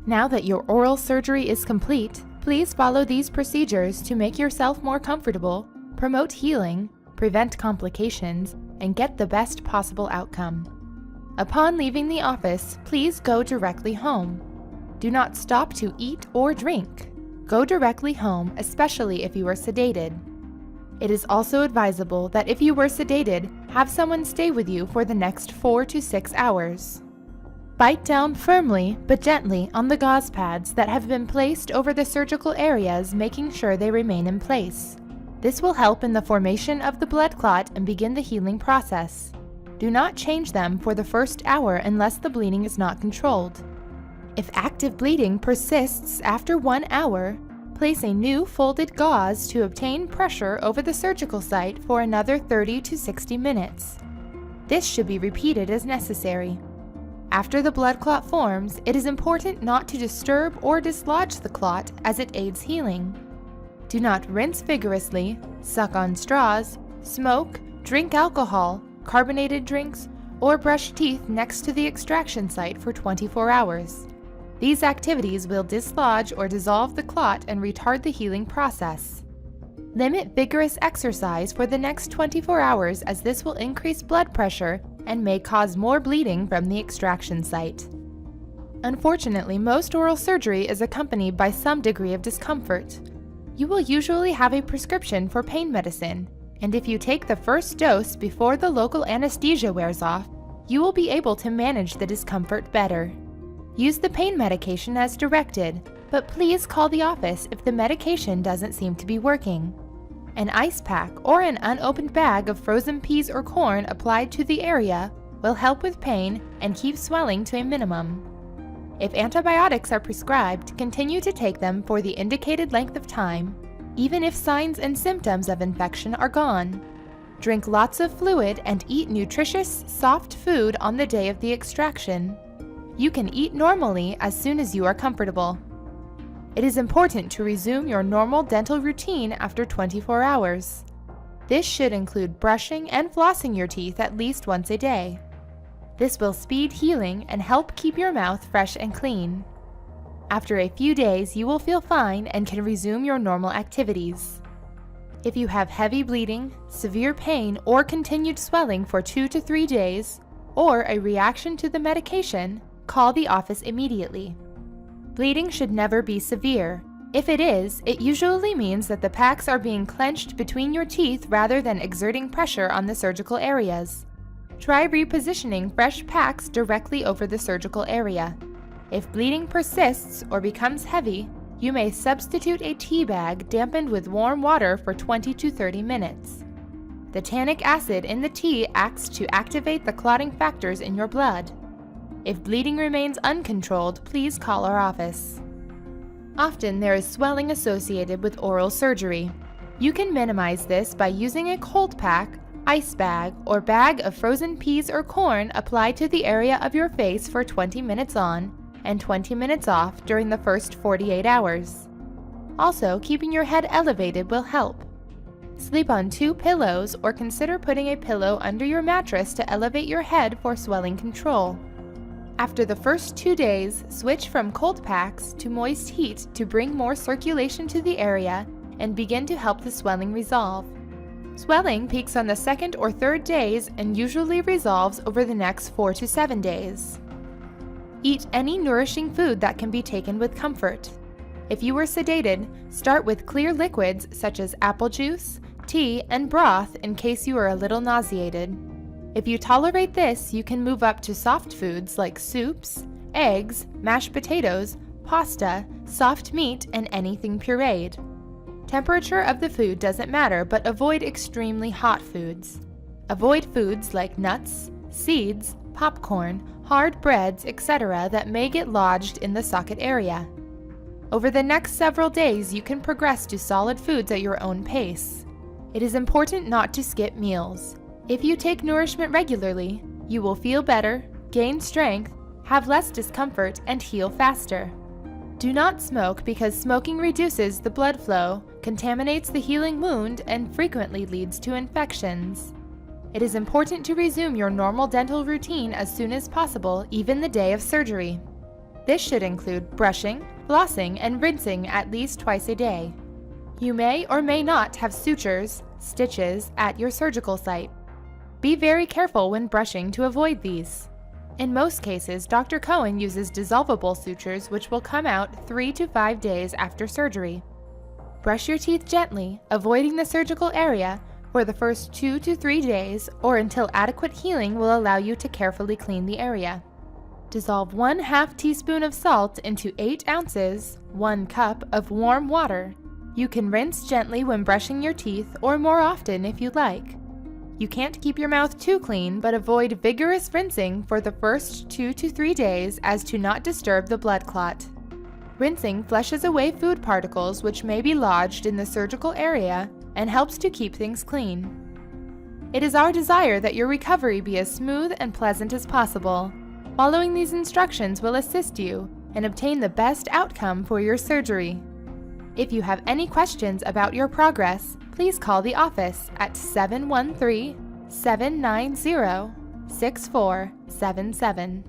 Now that your oral surgery is complete, please follow these procedures to make yourself more comfortable, promote healing, prevent complications, and get the best possible outcome. Upon leaving the office, please go directly home. Do not stop to eat or drink. Go directly home, especially if you are sedated. It is also advisable that if you were sedated, have someone stay with you for the next 4 to 6 hours. Bite down firmly but gently on the gauze pads that have been placed over the surgical areas, making sure they remain in place. This will help in the formation of the blood clot and begin the healing process. Do not change them for the first hour unless the bleeding is not controlled. If active bleeding persists after 1 hour, place a new folded gauze to obtain pressure over the surgical site for another 30 to 60 minutes. This should be repeated as necessary. After the blood clot forms, it is important not to disturb or dislodge the clot as it aids healing. Do not rinse vigorously, suck on straws, smoke, drink alcohol, carbonated drinks, or brush teeth next to the extraction site for 24 hours. These activities will dislodge or dissolve the clot and retard the healing process. Limit vigorous exercise for the next 24 hours as this will increase blood pressure and may cause more bleeding from the extraction site. Unfortunately, most oral surgery is accompanied by some degree of discomfort. You will usually have a prescription for pain medicine, and if you take the first dose before the local anesthesia wears off, you will be able to manage the discomfort better. Use the pain medication as directed, but please call the office if the medication doesn't seem to be working. An ice pack or an unopened bag of frozen peas or corn applied to the area will help with pain and keep swelling to a minimum. If antibiotics are prescribed, continue to take them for the indicated length of time, even if signs and symptoms of infection are gone. Drink lots of fluid and eat nutritious, soft food on the day of the extraction. You can eat normally as soon as you are comfortable. It is important to resume your normal dental routine after 24 hours. This should include brushing and flossing your teeth at least once a day. This will speed healing and help keep your mouth fresh and clean. After a few days, you will feel fine and can resume your normal activities. If you have heavy bleeding, severe pain, or continued swelling for 2 to 3 days, or a reaction to the medication, call the office immediately. Bleeding should never be severe. If it is, it usually means that the packs are being clenched between your teeth rather than exerting pressure on the surgical areas. Try repositioning fresh packs directly over the surgical area. If bleeding persists or becomes heavy, you may substitute a tea bag dampened with warm water for 20 to 30 minutes. The tannic acid in the tea acts to activate the clotting factors in your blood. If bleeding remains uncontrolled, please call our office. Often there is swelling associated with oral surgery. You can minimize this by using a cold pack, ice bag, or bag of frozen peas or corn applied to the area of your face for 20 minutes on and 20 minutes off during the first 48 hours. Also, keeping your head elevated will help. Sleep on 2 pillows or consider putting a pillow under your mattress to elevate your head for swelling control. After the first 2 days, switch from cold packs to moist heat to bring more circulation to the area and begin to help the swelling resolve. Swelling peaks on the 2nd or 3rd days and usually resolves over the next 4 to 7 days. Eat any nourishing food that can be taken with comfort. If you were sedated, start with clear liquids such as apple juice, tea, and broth in case you are a little nauseated. If you tolerate this, you can move up to soft foods like soups, eggs, mashed potatoes, pasta, soft meat, and anything pureed. Temperature of the food doesn't matter, but avoid extremely hot foods. Avoid foods like nuts, seeds, popcorn, hard breads, etc. that may get lodged in the socket area. Over the next several days, you can progress to solid foods at your own pace. It is important not to skip meals. If you take nourishment regularly, you will feel better, gain strength, have less discomfort, and heal faster. Do not smoke because smoking reduces the blood flow, contaminates the healing wound, and frequently leads to infections. It is important to resume your normal dental routine as soon as possible, even the day of surgery. This should include brushing, flossing, and rinsing at least twice a day. You may or may not have sutures, stitches, at your surgical site. Be very careful when brushing to avoid these. In most cases, Dr. Cohen uses dissolvable sutures which will come out 3 to 5 days after surgery. Brush your teeth gently, avoiding the surgical area, for the first 2 to 3 days or until adequate healing will allow you to carefully clean the area. Dissolve 1/2 teaspoon of salt into 8 ounces, 1 cup of warm water. You can rinse gently when brushing your teeth or more often if you like. You can't keep your mouth too clean, but avoid vigorous rinsing for the first 2 to 3 days as to not disturb the blood clot. Rinsing flushes away food particles which may be lodged in the surgical area and helps to keep things clean. It is our desire that your recovery be as smooth and pleasant as possible. Following these instructions will assist you and obtain the best outcome for your surgery. If you have any questions about your progress, please call the office at 713-790-6477.